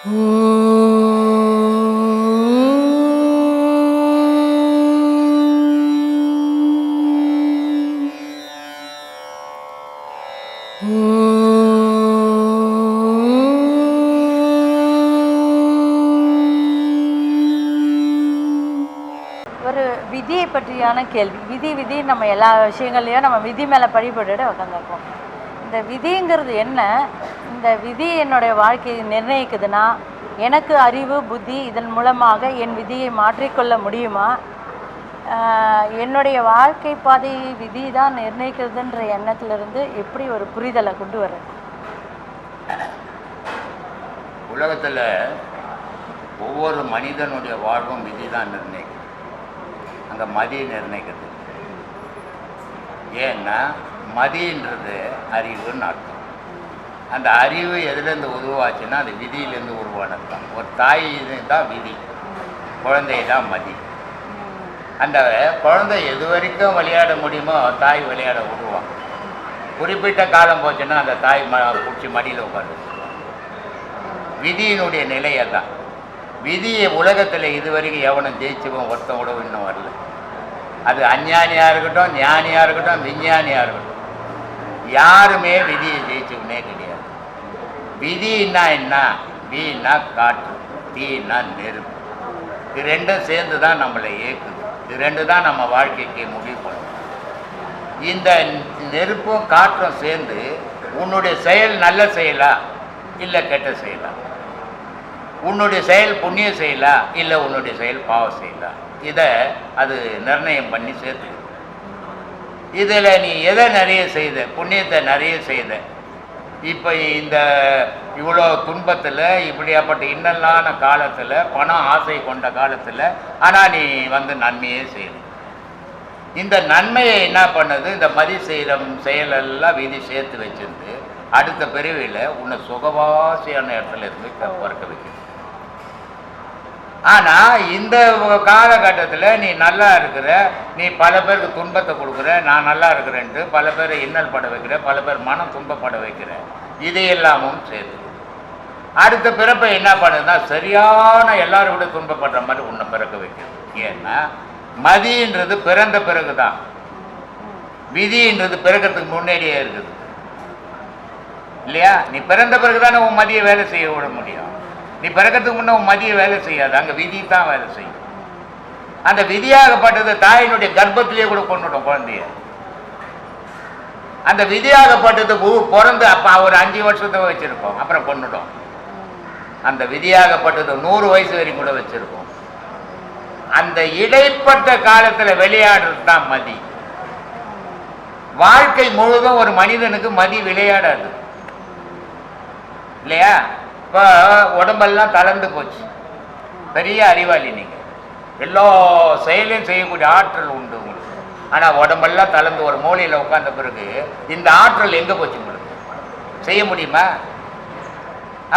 ஒரு விதியை பற்றியான கேள்வி. விதி நம்ம எல்லா விஷயங்கள்லையும் நம்ம விதி மேலே பழிபட்டு உட்காந்துருக்கோம். இந்த விதிங்கிறது என்ன? இந்த விதி என்னுடைய வாழ்க்கையை நிர்ணயிக்குதுன்னா எனக்கு அறிவு புத்தி இதன் மூலமாக என் விதியை மாற்றிக்கொள்ள முடியுமா? என்னுடைய வாழ்க்கை பாதையை விதி தான் நிர்ணயிக்கிறதுன்ற எண்ணத்திலிருந்து எப்படி ஒரு புரிதலை கொண்டு வர்றது? உலகத்தில் ஒவ்வொரு மனிதனுடைய வாழ்வும் விதி தான் நிர்ணயிக்கும். அந்த மதி நிர்ணயிக்கிறது. ஏன்னா மதின்றது அறிவுன்னு அர்த்தம். அந்த அறிவு எதுலேருந்து உருவாச்சுன்னா அது விதியிலேருந்து உருவானது தான். ஒரு தாய் தான் விதி, குழந்தை தான் மதி. அந்த குழந்தை எது வரைக்கும் விளையாட முடியுமோ தாய் விளையாட விடுவான். குறிப்பிட்ட காலம் போச்சுன்னா அந்த தாய் பிடிச்சி மடியில் உட்காந்து. விதியினுடைய நிலையை தான். விதியை உலகத்தில் இது வரைக்கும் எவனும் ஜெயிச்சுவோம் ஒருத்தன் கூட இன்னும் வரல. அது அஞ்ஞானியாக இருக்கட்டும், ஞானியாக இருக்கட்டும், விஞ்ஞானியாக இருக்கட்டும், யாருமே விதியை ஜெயிச்சுக்கினே கிடையாது. விதின்னா என்ன? வீன்னா காற்று, தீன்னா நெருப்பு. இது ரெண்டும் சேர்ந்து தான் நம்மளை இயக்குது. இது ரெண்டு தான் நம்ம வாழ்க்கைக்கு முடிவு பண்ணும். இந்த நெருப்பும் காற்றும் சேர்ந்து உன்னுடைய செயல் நல்ல செயலா இல்லை கெட்ட செயலா, உன்னுடைய செயல் புண்ணிய செயலா இல்லை உன்னுடைய செயல் பாவ செயலா, இதை அது நிர்ணயம் பண்ணி சேர்த்து. இதில் நீ எதை நிறைய செய்த, புண்ணியத்தை நிறைய செய்த, இப்போ இந்த இவ்வளோ துன்பத்தில் இப்படியாப்பட்ட இன்னலான காலத்தில் பணம் ஆசை கொண்ட காலத்தில் ஆனால் நீ நன்மையே செய்யணும். இந்த நன்மையை என்ன பண்ணுது? இந்த மதி செய்கிற செயலெல்லாம் விதி சேர்த்து வச்சிருந்து அடுத்த பிரிவில் உன்னை சுகவாசியான இடத்துல இருந்து பிறக்க வைக்கணும். ஆனால் இந்த காலகட்டத்தில் நீ நல்லா இருக்கிற, நீ பல பேருக்கு துன்பத்தை கொடுக்குற, நான் நல்லா இருக்கிறேன்ட்டு பல பேரை இன்னல் பட வைக்கிற, பல பேர் மனம் துன்பப்பட வைக்கிற, இதையெல்லாமும் சேர்த்து அடுத்த பிறப்பை என்ன பண்ணுதுன்னா சரியான எல்லாரும் விட துன்பப்படுற மாதிரி உன்னை பிறக்க வைக்கிறது. ஏன்னா மதின்றது பிறந்த பிறகு தான், விதின்றது பிறக்கிறதுக்கு முன்னாடியே இருக்குது இல்லையா? நீ பிறந்த பிறகு தானே உன் மதியை வேலை செய்ய விட முடியும். நீ பிறக்கிறதுக்கு முன்னே உன் மதியை வேலை செய்யாது, அங்கே விதி தான் வேலை செய்யும். அந்த விதியாகப்பட்டது தாயினுடைய கர்ப்பத்திலேயே கூட கொண்டுட்டோம் குழந்தைய. அந்த விதியாகப்பட்டது பிறந்து அப்போ ஒரு 5 வருஷத்தை வச்சுருக்கோம், அப்புறம் கொண்டுட்டோம். அந்த விதியாகப்பட்டது 100 வயசு வரைக்கும் கூட வச்சுருக்கோம். அந்த இடைப்பட்ட காலத்தில் விளையாடுறது தான் மதி. வாழ்க்கை முழுதும் ஒரு மனிதனுக்கு மதி விளையாடாது இல்லையா? இப்போ உடம்பெல்லாம் தளர்ந்து போச்சு, பெரிய அறிவாளி நீங்கள், எல்லா செயலையும் செய்யக்கூடிய ஆற்றல் உண்டு உங்களுக்கு. ஆனால் உடம்பெல்லாம் தளர்ந்து ஒரு மூலையில் உட்கார்ந்த பிறகு இந்த ஆற்றல் எங்கே போச்சு? உங்களுக்கு செய்ய முடியுமா?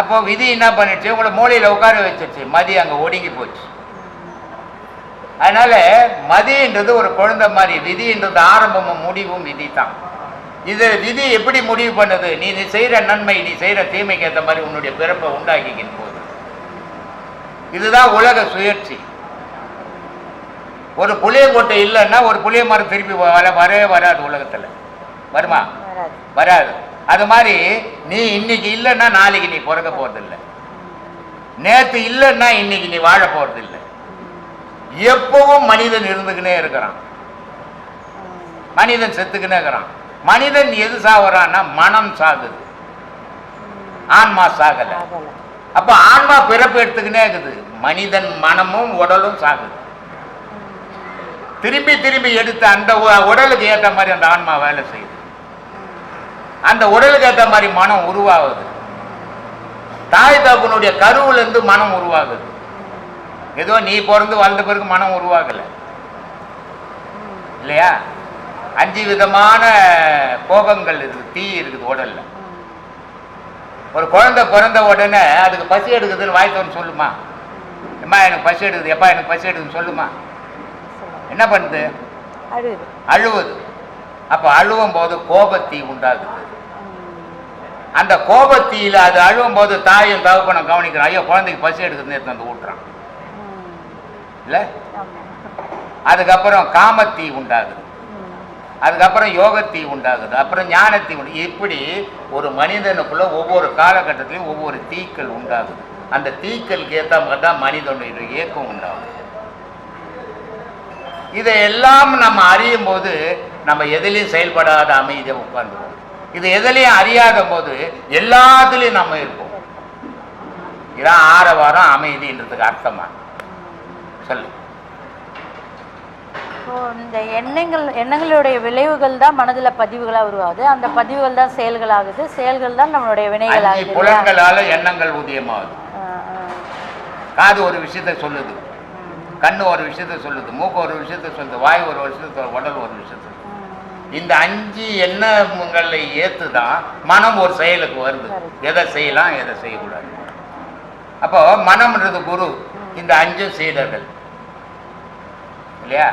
அப்போ விதி என்ன பண்ணிடுச்சு? உங்களை மூலையில் உட்கார வச்சிருச்சு, மதி அங்கே ஒடுங்கி போச்சு. அதனால மதின்றது ஒரு குழந்தை மாதிரி, விதின்றது ஆரம்பமும் முடிவும் விதி தான். இது விதி எப்படி முடிவு பண்ணுது? நீ செய்கிற நன்மை, நீ செய்கிற தீமைக்கு ஏற்ற மாதிரி உன்னுடைய பிறப்பை உண்டாக்கிக்கின் போது. இதுதான் உலக சுழற்சி. ஒரு புளியங்கொட்டை இல்லைன்னா ஒரு புளிய மரம் திருப்பி வரவே வராது உலகத்தில். வருமா? வராது. அது மாதிரி நீ இன்னைக்கு இல்லைன்னா நாளைக்கு நீ பிறக்க போறதில்லை, நேற்று இல்லைன்னா இன்னைக்கு நீ வாழ போறதில்லை. எப்பவும் மனிதன் இருந்துக்கினே இருக்கிறான், மனிதன் செத்துக்கினே இருக்கிறான். மனிதன் எது சாகுறான்னா மனம் சாகுது, ஆன்மா சாகல. அப்ப ஆன்மா பிறப்பு எடுத்துக்கினே இருக்குது, மனிதன் மனமும் உடலும் சாகுது. திரும்பி திரும்பி எடுத்து அந்த உடலுக்கு ஏற்ற மாதிரி அந்த ஆன்மா வேலை செய்யுது, அந்த உடலுக்கு ஏற்ற மாதிரி மனம் உருவாகுது. தாய் தகப்பனுடைய கருவிலிருந்து மனம் உருவாகுது. ஏதோ நீ பிறந்து வளர்ந்த பிறகு மனம் உருவாகலை இல்லையா? 5 விதமான கோபங்கள் இருக்குது, தீ இருக்குது உடல்ல. ஒரு குழந்தை பிறந்த உடனே அதுக்கு பசி எடுக்குதுன்னு வாய்த்தவன் சொல்லுமா? எம்மா எனக்கு பசி எடுக்குது, எப்பா எனக்கு பசி எடுக்குதுன்னு சொல்லுமா? என்ன பண்ணுது? அழுவுது. அப்போ அழுவும் போது கோபத்தீ உண்டாகுது. அந்த கோபத்தீயில அது அழுவும் போது தாயும் தகப்பனும் கவனிக்கிறான், ஐயோ குழந்தைக்கு பசி எடுக்குதுன்னு எடுத்து வந்து ஊட்டுறான் இல்லை. அதுக்கப்புறம் காமத்தீ உண்டாகுது, அதுக்கப்புறம் யோகத்தீ உண்டாகுது, அப்புறம் ஞானத்தீ உண்டு. இப்படி ஒரு மனிதனுக்குள்ள ஒவ்வொரு காலகட்டத்திலையும் ஒவ்வொரு தீக்கள் உண்டாகுது. அந்த தீக்களுக்கு ஏற்ற மாதிரி தான் மனிதனுடைய இயக்கம் உண்டாகும். இதையெல்லாம் நம்ம அறியும் போது நம்ம எதிலையும் செயல்படாத அமைதியை உட்கார்ந்துருவோம். இது எதிலையும் அறியாத போது எல்லாத்துலேயும் நம்ம இருப்போம். இதான் ஆரவாரம் அமைதின்றதுக்கு அர்த்தமா சொல்லு. இந்த எண்ணங்களுடைய விளைவுகள் தான் மனதில் பதிவுகளாக உருவாகுது. அந்த பதிவுகள் தான் செயல்களாகுது, செயல்கள் தான் நம்மளுடைய வினைகள் ஆகுது. புலன்களால எண்ணங்கள் உதயமாகுது. காது ஒரு விஷயத்தை சொல்லுது, கண்ணு ஒரு விஷயத்தை சொல்லுது, மூக்கு ஒரு விஷயத்தை சொல்லுது, வாய் ஒரு விஷயத்தை, உடல் ஒரு விஷயத்தை. இந்த 5 எண்ணங்களை ஏற்று தான் மனம் ஒரு செயலுக்கு வருது. எதை செய்யலாம், எதை செய்யக்கூடாது. அப்போ மனம்ன்றது குரு, இந்த 5 சீடர்கள் இல்லையா.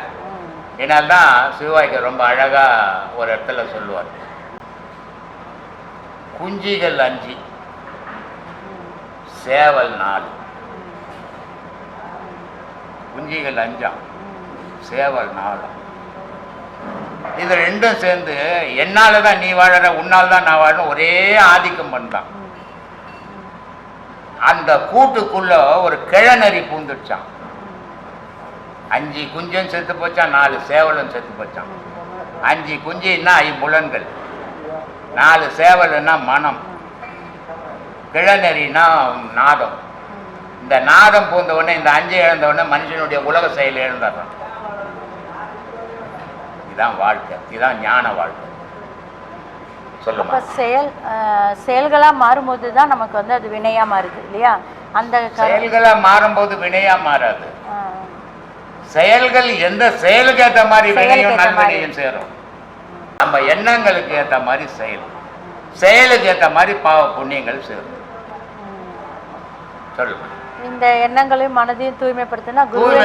இதனால்தான் சிவாய்க்கு ரொம்ப அழகா ஒரு இடத்துல சொல்லுவார், குஞ்சிகள் 5 சேவல் 4. குஞ்சிகள் 5 சேவல் 4. இது ரெண்டும் சேர்ந்து என்னால தான் நீ வாழற, உன்னால் தான் நான் வாழணும் ஒரே ஆதிக்கம் பண்ணான். அந்த கூட்டுக்குள்ள ஒரு கிழநரி பூந்துடுச்சான். 5 குஞ்சும் செத்து போச்சான், 4 சேவலும் செத்து போச்சான். 5 குஞ்சுன்னா 5 புலன்கள், 4 சேவல்னா மனம், கிழநரினா நாதம். இந்த நாதம் பூந்த உடனே, இந்த 5 இழந்த உடனே மனுஷனுடைய உலக செயல் இழந்துடுறான். இதுதான் வாழ்க்கை, இதுதான் ஞான வாழ்க்கை. சொல்லுங்க. செயல்களாக மாறும்போது தான் நமக்கு வந்து அது வினையா மாறுது இல்லையா. அந்த செயல்களாக மாறும்போது வினையா மாறாது. செயல்கள் எந்த செயலுக்கு ஏற்ற மாதிரி வினையும் நல்வினையும் சேரும். நம்ம எண்ணங்களுக்கு ஏற்ற மாதிரி செயல், செயலுக்கு ஏற்ற மாதிரி பாவ புண்ணியங்கள் சேரும். சொல்லுங்க. இந்த எண்ணங்களையும் மனதையும் தூய்மைப்படுத்தினா ஒரு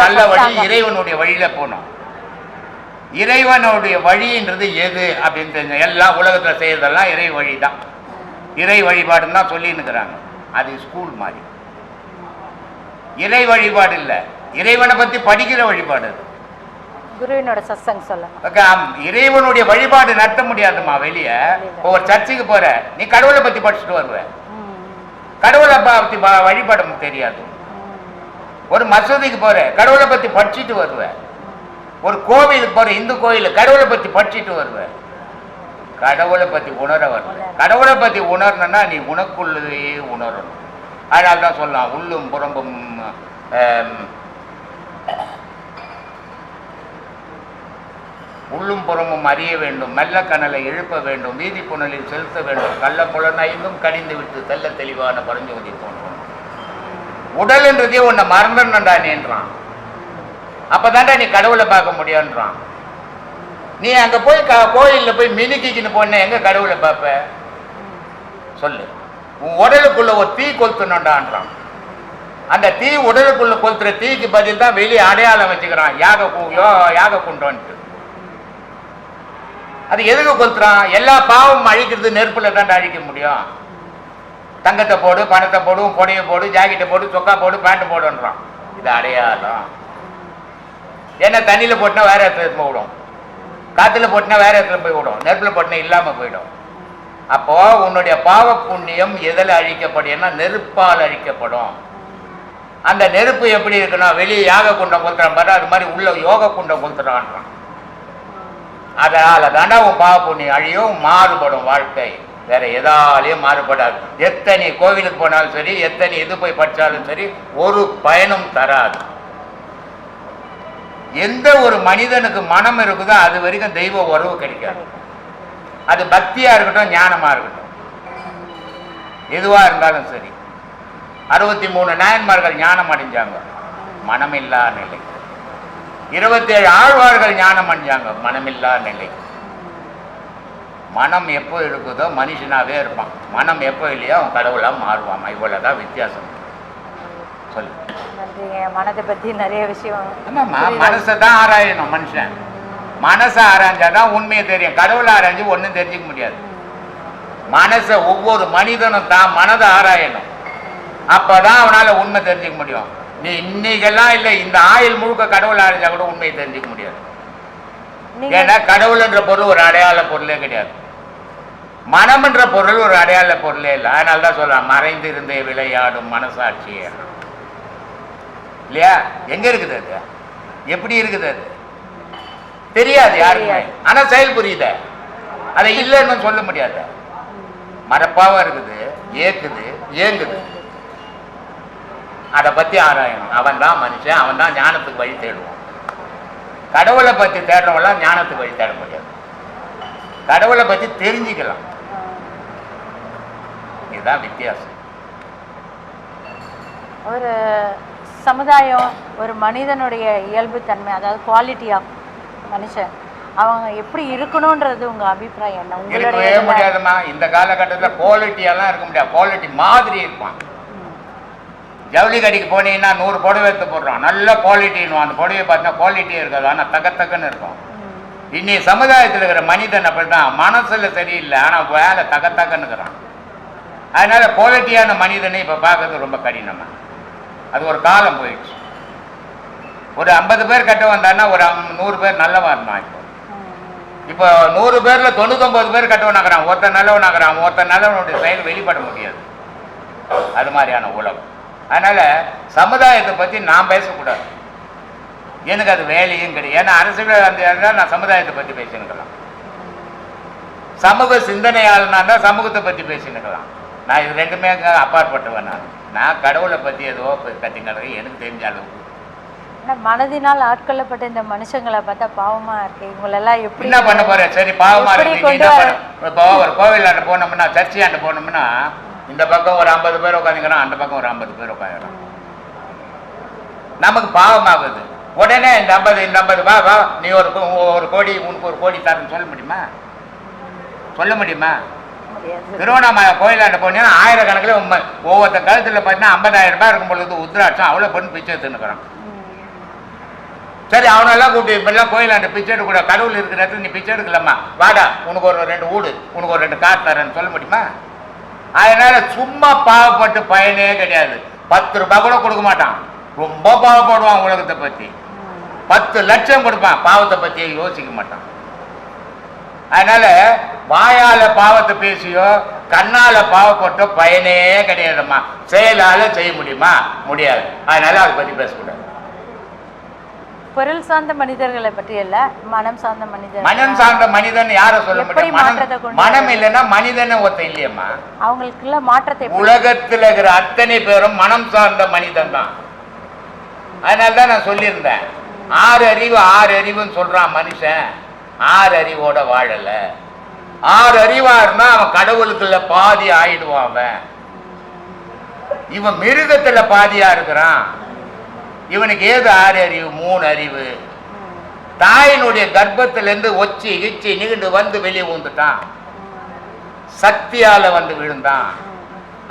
நல்ல வழி, இறைவனுடைய வழியில போகணும். இறைவனுடைய வழின்றது எது அப்படின்னு தெரிஞ்ச எல்லாம் உலகத்தில் செய்யறதெல்லாம் இறை வழி தான். இறை வழிபாடுன்னு தான் சொல்லின்னு இருக்கிறாங்க. அது ஸ்கூல் மாதிரி. இறை வழிபாடு இல்லை, இறைவனை பற்றி படிக்கிற வழிபாடு. அது குருவினோட சத்சங்க சொல்ல இறைவனுடைய வழிபாடு நடத்த முடியாதுமா. வெளியே ஒரு சர்ச்சுக்கு போற, நீ கடவுளை பற்றி படிச்சுட்டு வருவ, கடவுளை பற்றி வழிபாடு தெரியாது. ஒரு மசூதிக்கு போற, கடவுளை பற்றி படிச்சுட்டு வருவேன். ஒரு கோவிலுக்கு போற, இந்து கோயில், கடவுளை பற்றி படிச்சுட்டு வருவேன். கடவுளை பற்றி உணர வருவேன். கடவுளை பற்றி உணரணும்னா நீ உனக்குள்ளேயே உணரணும். அதனால தான் சொல்லலாம், உள்ளும் புறம்பும் உள்ளும் புறமும் அறிய வேண்டும், மெல்ல கனலை எழுப்ப வேண்டும், வீதி புனலில் செலுத்த வேண்டும், கள்ள புலன் 5 கடிந்து விட்டு தெல்ல தெளிவான பரஞ்சோதி தோன்றும். உடல் என்றதே உன்னை மறந்துடணும்டா நீன்றான். அப்பதான்டா நீ கடவுளை பார்க்க முடியும்ன்றான். நீ அங்க போய் கோயிலில் போய் மினுக்கின்னு போன எங்க கடவுளை பார்ப்ப சொல்லு. உன் உடலுக்குள்ள ஒரு தீ கொளுத்தணும்டான்றான். அந்த தீ உடலுக்குள்ள கொளுத்துற தீக்கு பதில் தான் வெளியே அடையாளம் வச்சுக்கிறான், யாக குண்டோன்ட்டு. அது எதுக்கு கொளுத்துறான்? எல்லா பாவமும் அழிக்கிறது நெருப்புல தான் அழிக்க முடியும். தங்கத்தை போடு, பணத்தை போடு, புடையை போடு, ஜாக்கெட்டை போடு, சொக்கா போடு, பேண்ட் போடுன்றான். இது அடையாளம். ஏன்னா தண்ணியில் போட்டினா வேற இடத்துல போய் விடும், காற்றுல போட்டினா வேற இடத்துல போய் விடும், நெருப்பில் போட்டினா இல்லாமல் போயிடும். அப்போ உன்னுடைய பாவ புண்ணியம் எதில் அழிக்கப்படும்னா நெருப்பால் அழிக்கப்படும். அந்த நெருப்பு எப்படி இருக்குன்னா, வெளியே யாக குண்டம் கொளுத்துறான் பாரு, அது மாதிரி உள்ள யோக குண்டம் கொளுத்துறான்றான். அதனால தானே உன் பாவ புண்ணியம் அழியும், மாறுபடும் வாழ்க்கை. வேற எதாலையும் மாறுபடாது. எத்தனை கோவிலுக்கு போனாலும் சரி, எத்தனை இது போய் படித்தாலும் சரி, ஒரு பயனும் தராது. எந்த ஒரு மனிதனுக்கு மனம் இருக்குதோ அது வரைக்கும் தெய்வ உறவு கிடைக்காது. அது பக்தியா இருக்கட்டும், ஞானமா இருக்கட்டும், எதுவா இருந்தாலும் சரி. 63 நாயன்மார்கள் ஞானம் அடைஞ்சாங்க, மனமில்லா நிலை. 27 ஆழ்வார்கள் ஞானம் அடைஞ்சாங்க, மனமில்லா நிலை. மனம் எப்போ இருக்குதோ மனுஷனாவே இருப்பான், மனம் எப்போ இல்லையோ அவன் கடவுளா மாறுவான். இவ்வளவுதான் வித்தியாசம். சொல்லு. மனதை பத்தி நிறைய விஷயம். ஆமாம்மா, மனசை தான் ஆராயணும். மனுஷன் மனசை ஆராய்ஞ்சாதான் உண்மையை தெரியும். கடவுளை ஆராய்ஞ்சு ஒன்றும் தெரிஞ்சுக்க முடியாது. மனசை ஒவ்வொரு மனிதனும் தான் மனதை ஆராயணும். அப்பதான் அவனால உண்மை தெரிஞ்சுக்க முடியும். நீ இன்னைக்கெல்லாம் இல்லை, இந்த ஆயுள் முழுக்க கடவுள் ஆராய்ச்சா கூட உண்மையை தெரிஞ்சுக்க முடியாது. ஏன்னா கடவுள் என்ற பொருள் ஒரு அடையாள பொருளே கிடையாது. மனம் என்ற பொருள் ஒரு அடையாள பொருளே இல்லை. அதனால தான் சொல்லலாம், மறைந்து இருந்தே விளையாடும் மனசாட்சியே இல்லையா? எங்க இருக்குது அது? எப்படி இருக்குது அது? தெரியாது யாருக்குமே. ஆனா செயல் புரியுத, அதை இல்லைன்னு சொல்ல முடியாது. மரப்பாவா இருக்குது, ஏக்குது, ஏங்குது. அதை பத்தி ஆராயணும். அவன் தான் மனுஷன், அவன் தான் ஞானத்துக்கு வழி தேடுவான். கடவுளை பத்தி தேடுறவங்களாம் ஞானத்துக்கு வழி தேட முடியாது. கடவுளை பத்தி தெரிஞ்சுக்கலாம். இதுதான் வித்தியாசம். ஒரு சமுதாயம், ஒரு மனிதனுடைய இயல்புத்தன்மை, அதாவது குவாலிட்டி ஆஃப் மனுஷன், அவங்க எப்படி இருக்கணும்ன்றது உங்க அபிப்பிராயம் என்ன? இருக்கவே முடியாதுமா. இந்த காலகட்டத்தில் குவாலிட்டியெல்லாம் இருக்க முடியாது. குவாலிட்டி மாதிரி இருப்பான். ஜவுளி கடைக்கு போனீங்கன்னா 100 புடவை எடுத்து போடுறான், நல்ல குவாலிட்டின்னு. அந்த புடவையை பார்த்தா குவாலிட்டியே இருக்காது, ஆனால் தக்கன்னு இருக்கும். இன்னைக்கு சமுதாயத்தில் இருக்கிற மனிதன் அப்படிதான், மனசுல சரியில்லை, ஆனால் வேலை தக்கன்னு இருக்கிறான். அதனால குவாலிட்டியான மனிதனை இப்போ பார்க்கறது ரொம்ப கடினமா. அது ஒரு காலம் போயிடுச்சு. ஒரு 50 பேர் கட்ட வந்தான்னா ஒரு 100 பேர் நல்லவா இருந்தான். இப்போ 100 பேர்ல 99 பேர் கட்டவனாக்குறான். ஒருத்தன் நல்லவனாக்குறான். ஒருத்தன் நல்லவனுடைய செயல் வெளிப்பட முடியாது. அது மாதிரியான உலகம். அதனால சமுதாயத்தை பற்றி நான் பேசக்கூடாது. எனக்கு அது வேலையும் கிடையாது. ஏன்னா அரசியல் அந்த நான் சமுதாயத்தை பற்றி பேசினுக்கலாம். சமூக சிந்தனையாளனா தான் சமூகத்தை பற்றி பேசினுக்கலாம். நான் இது ரெண்டுமே அப்பாற்பட்டவன். நான் கடவுளை பற்றி ஏதோ கத்திங்கிறது எனக்கு தெரிஞ்ச அளவுக்கு. மனதினால் ஆட்கொள்ளப்பட்ட இந்த மனுஷங்களை பார்த்தா பாவமா இருக்கு. இவங்களெல்லாம் எப்படி என்ன பண்ண போற? சரி, பாவமா இருக்கு. இப்போ ஒரு கோவிலாண்ட போனோம்னா, சர்ச்சையாண்ட போனோம்னா, இந்த பக்கம் ஒரு 50 பேர் உட்காந்துக்கிறான், அந்த பக்கம் ஒரு 50 பேர் உட்காந்துக்கிறான். நமக்கு பாவமாகுது. உடனே இந்த 50 வா வா, நீ ஒரு கோடி, உனக்கு ஒரு கோடி தரேன்னு சொல்ல முடியுமா? சொல்ல முடியுமா? திருவண்ணாமலை கோயிலாண்ட போனீங்கன்னா ஆயிரக்கணக்கில் ஒவ்வொருத்த கழுத்துல பார்த்தீங்கன்னா 50,000 ரூபாய் இருக்கும் பொழுது உத்ராட்சம் அவ்வளோ பொண்ணு பிச்சை எடுத்துன்னுக்குறான். சரி, அவனெல்லாம் கூப்பிட்டு இப்பெல்லாம் கோயிலாண்ட பிச்சை எடுக்கக்கூடாது, கடவுள் இருக்கிற இடத்துல நீ பிச்சை எடுக்கலாமா, வாடா உனக்கு ஒரு 2 வீடு, உனக்கு ஒரு 2 கார் தரேன்னு சொல்ல முடியுமா? அதனால சும்மா பாவப்பட்டு பயனே கிடையாது. 10 ரூபாய் கூட கொடுக்க மாட்டான். ரொம்ப பாவப்படுவான் உலகத்தை பற்றி. 10 லட்சம் கொடுப்பான், பாவத்தை பற்றியே யோசிக்க மாட்டான். அதனால வாயால பாவத்தை பேசியோ கண்ணால பாவப்பட்டோ பயனே கிடையாதுமா. செயலால செய்ய முடியுமா? முடியாது. அதனால அதை பற்றி பேசக்கூடாது. பொருள் சார்ந்த மனிதர்களை பற்றி அல்ல, மனம் சார்ந்த மனிதன். மனம் சார்ந்த மனிதன் யார சொல்ல முடியும்? மனம் இல்லைன்னா மனிதனை ஒருத்த இல்லையம்மா. அவங்களுக்குள்ள மாற்றத்தை உலகத்தில் இருக்கிற அத்தனை பேரும் மனம் சார்ந்த மனிதன் தான். அதனால்தான் நான் சொல்லியிருந்தேன், 6 அறிவுன்னு சொல்றான் மனுஷன். 6 அறிவோட வாழல. 6 அறிவா இருந்தா அவன் கடவுளுக்குள்ள பாதி ஆயிடுவான். அவன் இவன் மிருகத்துல பாதியா இருக்கிறான். இவனுக்கு ஏது 6 அறிவு? 3 அறிவு. தாயினுடைய கர்ப்பத்திலிருந்து ஒச்சி கிச்சி நிகழ்ந்து வந்து வெளியே ஊந்துட்டான். சக்தியால வந்து விழுந்தான்.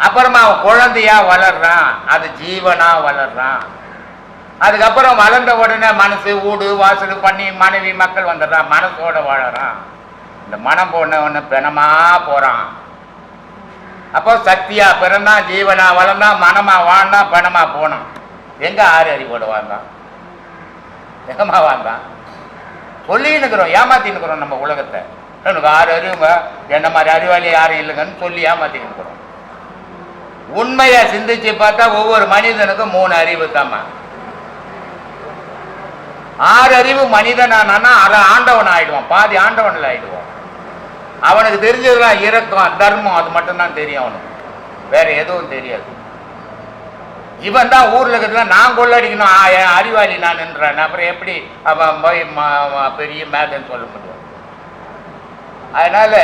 அப்புறமா அவன் குழந்தையா வளர்றான், அது ஜீவனா வளர்றான். அதுக்கப்புறம் வளர்ந்த உடனே மனசு, வீடு வாசல் பண்ணி மனைவி மக்கள் வந்துடுறான், மனசோட வாழறான். இந்த மனம் போன ஒன்று பிணமா போறான். அப்போ சக்தியா பிறந்தான், ஜீவனா வளர்ந்தான், மனமா வாழ்ந்தான், பிணமா போனான். எங்க 6 அறிவோட வாழ்ந்தான்? எங்கம்மா வாழ்ந்தான்? சொல்லின்னுக்கிறோம், ஏமாத்தின்னுக்கிறோம் நம்ம உலகத்தை. எனக்கு 6 அறிவுங்க, என்ன மாதிரி அறிவாளி யாரும் இல்லைங்கன்னு சொல்லி ஏமாத்தின்னுக்கிறோம். உண்மையை சிந்திச்சு பார்த்தா ஒவ்வொரு மனிதனுக்கும் 3 அறிவு தாம்மா. 6 அறிவு மனிதனானா அதை ஆண்டவன் ஆயிடுவான், பாதி ஆண்டவனில் ஆயிடுவான். அவனுக்கு தெரிஞ்சதுலாம் இரக்கம், தர்மம், அது மட்டும்தான் தெரியும் அவனுக்கு, வேற எதுவும் தெரியாது. இவன் தான் ஊரில் இருக்கிறதுல நான் கொள்ளடிக்கணும், அறிவாளி நான் என்றான். அப்புறம் எப்படி அவன் போய் பெரிய மேதன்னு சொல்ல முடியும்? அதனால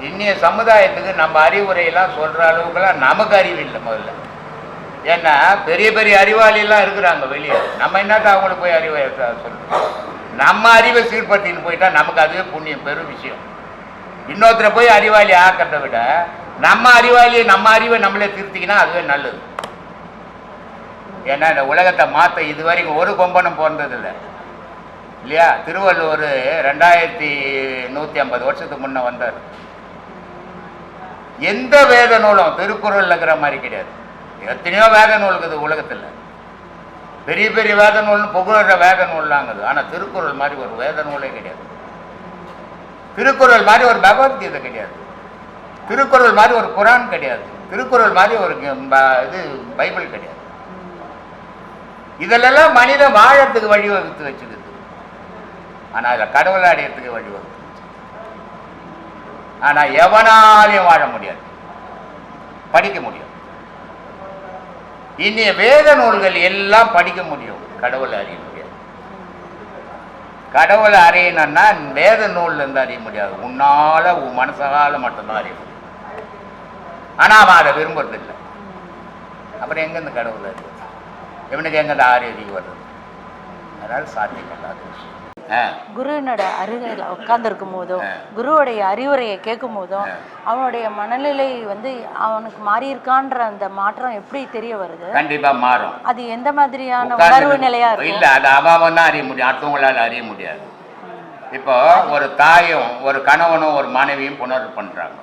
இன்னைய சமுதாயத்துக்கு நம்ம அறிவுரையெல்லாம் சொல்கிற அளவுக்குலாம் நமக்கு அறிவு இல்லை முதல்ல. ஏன்னா பெரிய பெரிய அறிவாளிலாம் இருக்கிறாங்க வெளியே. நம்ம என்னட்ட அவங்களுக்கு போய் அறிவை சொல்கிறோம்? நம்ம அறிவை சீர்படுத்தின்னு போயிட்டா நமக்கு அதுவே புண்ணியம், பெரும் விஷயம். இன்னொருத்தரை போய் அறிவாளி ஆக்கிறத விட நம்ம அறிவாளியை, நம்ம அறிவை நம்மளே திருத்திக்கினா அதுவே நல்லது. ஏன்னா இந்த உலகத்தை மாற்ற இது வரைக்கும் ஒரு கொம்பனும் பிறந்ததில்லை இல்லையா? திருவள்ளுவர் 2150 வருஷத்துக்கு முன்னே வந்தார். எந்த வேத நூலும் திருக்குறள் இருக்கிற மாதிரி கிடையாது. எத்தனையோ வேத நூல் இருக்குது உலகத்தில், பெரிய பெரிய வேத நூல்னு புகழ வேத நூல்லாங்குது. ஆனால் திருக்குறள் மாதிரி ஒரு வேத நூலே கிடையாது. திருக்குறள் மாதிரி ஒரு பகவத்கீதை கிடையாது. திருக்குறள் மாதிரி ஒரு குரான் கிடையாது. திருக்குறள் மாதிரி ஒரு இது பைபிள் கிடையாது. இதெல்லாம் மனிதன் வாழறதுக்கு வழிவகுத்து வச்சுக்குது. ஆனால் அதில் கடவுளை அடையிறதுக்கு வழிவகுத்து. ஆனால் எவனாலையும் வாழ முடியாது, படிக்க முடியும். இன்னைய வேத நூல்கள் எல்லாம் படிக்க முடியும், கடவுளை அறிய முடியாது. கடவுளை அறியணும்னா வேத நூல்ல இருந்து அறிய முடியாது. உன்னால உன் மனசால மட்டும்தான் அறிய முடியும். ஆனால் அவன் அதை விரும்புறதில்லை. அப்புறம் எங்கேருந்து கடவுளை அறிவு? இவனுக்கு எங்கேருந்து அறிவு வருது? அதனால சாத்தியப்படாத விஷயம். குருவினோட அருகில் உட்கார்ந்துருக்கும் போதும் குருவுடைய அறிவுரையை கேட்கும் போதும் அவனுடைய மனநிலை வந்து அவனுக்கு மாறி இருக்கான்ற அந்த மாற்றம் எப்படி தெரிய வருது? கண்டிப்பா மாறும். அது எந்த மாதிரியான உணர்வு நிலையா இருக்கும்? இல்ல, அது அவன் தான் அறிய முடியும், அடுத்தவங்களால அறிய முடியாது. இப்போ ஒரு தாயும் ஒரு கணவனும் ஒரு மனைவியும் புணர்வு பண்றாங்க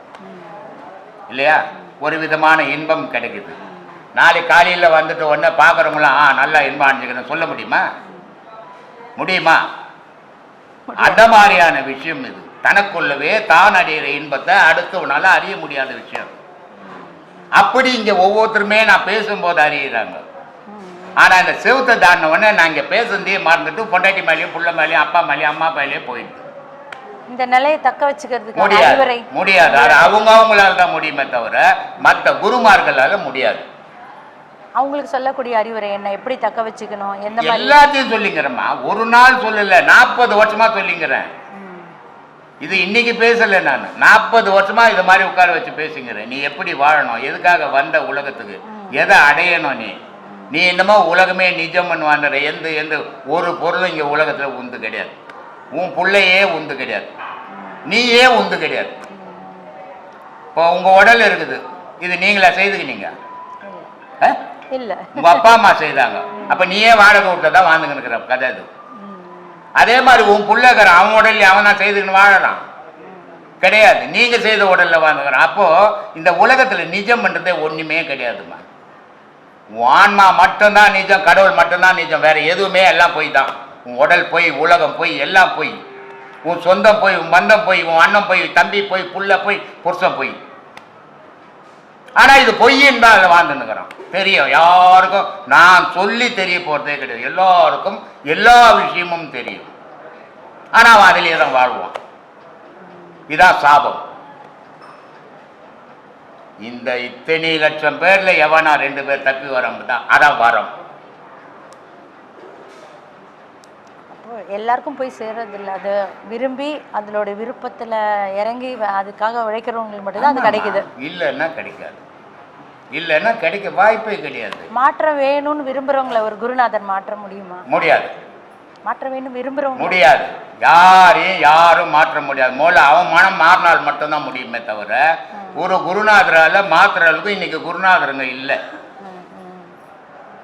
இல்லையா? ஒரு விதமான இன்பம் கிடைக்குது. நாளைக்கு காலையில் வந்துட்டு உடனே பார்க்குறவங்களாம் நல்லா இன்பம் அணிஞ்சுக்கணும் சொல்ல முடியுமா? முடியுமா? அந்த மாதிரியான விஷயம் இது. தனக்குள்ளவே தான் அடையிற இன்பத்தை அடுத்தவனால அறிய முடியாத விஷயம். அப்படி இங்க ஒவ்வொருத்தருமே நான் பேசும்போது அறியிறாங்க. ஆனா இந்த செவுத்தை தாண்டின உடனே நான் இங்க பேசுறதே மறந்துட்டு பொண்டாட்டி மேலேயும் புள்ள மேலேயும் அப்பா மேலேயும் அம்மா மேலேயும் போயிடுது. இந்த நிலையை தக்க வச்சுக்கிறதுக்கு முடியாது. அது அவங்களால தான் முடியுமே தவிர மற்ற குருமார்களால முடியாது. அவங்களுக்கு சொல்லக்கூடிய அறிவுரை என்ன? எப்படி தக்க வச்சுக்கணும்? எந்த மாதிரி? எல்லாத்தையும் சொல்லிங்கிறேம்மா. ஒரு நாள் சொல்லல, 40 வருஷமா சொல்லிங்கிறேன். இது இன்னைக்கு பேசல, நான் 40 வருஷமா இது மாதிரி உட்கார வச்சு பேசுங்கிறேன். நீ எப்படி வாழணும், எதுக்காக வந்த உலகத்துக்கு, எதை அடையணும், நீ என்னமோ உலகமே நிஜம்னு வாங்குற எந்த ஒரு பொருளும் இங்க உலகத்துல உந்து கிடையாது. உன் பிள்ளையே உந்து கிடையாது, நீயே உந்து கிடையாது. இப்போ உங்க உடல் இருக்குது, இது நீங்களா செய்துக்கினீங்க? இல்ல, உங்க அப்பா அம்மா செய்தாங்க. அப்ப நீயே வாடகை விட்டதான் வாழ்ந்துக்கிற கதை அது. அதே மாதிரி உன் புள்ளக்கிற அவன் உடல்ல அவன் தான் செய்துக்கின்னு வாழறான் கிடையாது, நீங்க செய்த உடல்ல வாழ்ந்துக்கிறான். அப்போ இந்த உலகத்துல நிஜம்ன்றதே ஒண்ணுமே கிடையாதுமா. உன் ஆன்மா மட்டும்தான் நிஜம், கடவுள் மட்டும்தான் நிஜம், வேற எதுவுமே எல்லாம் போய் தான். உன் உடல் போய், உலகம் போய், எல்லாம் போய். உன் சொந்தம் போய், உன் பந்தம் போய், உன் அண்ணன் போய், தம்பி போய், புள்ள போய், புருஷன் போய். ஆனா இது பொய்ன்னு தான் அதில் வாழ்ந்துன்னுக்கிறோம். தெரியும் யாருக்கும், நான் சொல்லி தெரிய போறதே கிடையாது. எல்லாருக்கும் எல்லா விஷயமும் தெரியும். ஆனா அவன் அதிலேயே தான் வாழ்வான். இதான் சாபம். இந்த இத்தனை லட்சம் பேர்ல எவனா 2 பேர் தப்பி வரதான், அதான் வரம். எல்லாருக்கும் போய் சேர்றது இல்லை. அது விரும்பி அதோட விருப்பத்துல இறங்கி அதுக்காக உழைக்கிறவங்களுக்கு மட்டும்தான் அது கிடைக்குது. இல்லைன்னா கிடைக்காது. இல்லைன்னா கிடைக்க வாய்ப்பே கிடையாது. மாற்றம் வேணும்னு விரும்புறவங்களை ஒரு குருநாதர் மாற்ற முடியுமா? முடியாது. மாற்ற வேணும் விரும்புறவங்க முடியாது. யாரும் மாற்ற முடியாது. முதல்ல அவன் மனம் மாறினால் மட்டும்தான் முடியுமே தவிர ஒரு குருநாதரால மாற்றுற அளவுக்கு இன்னைக்கு குருநாதருங்க இல்லை.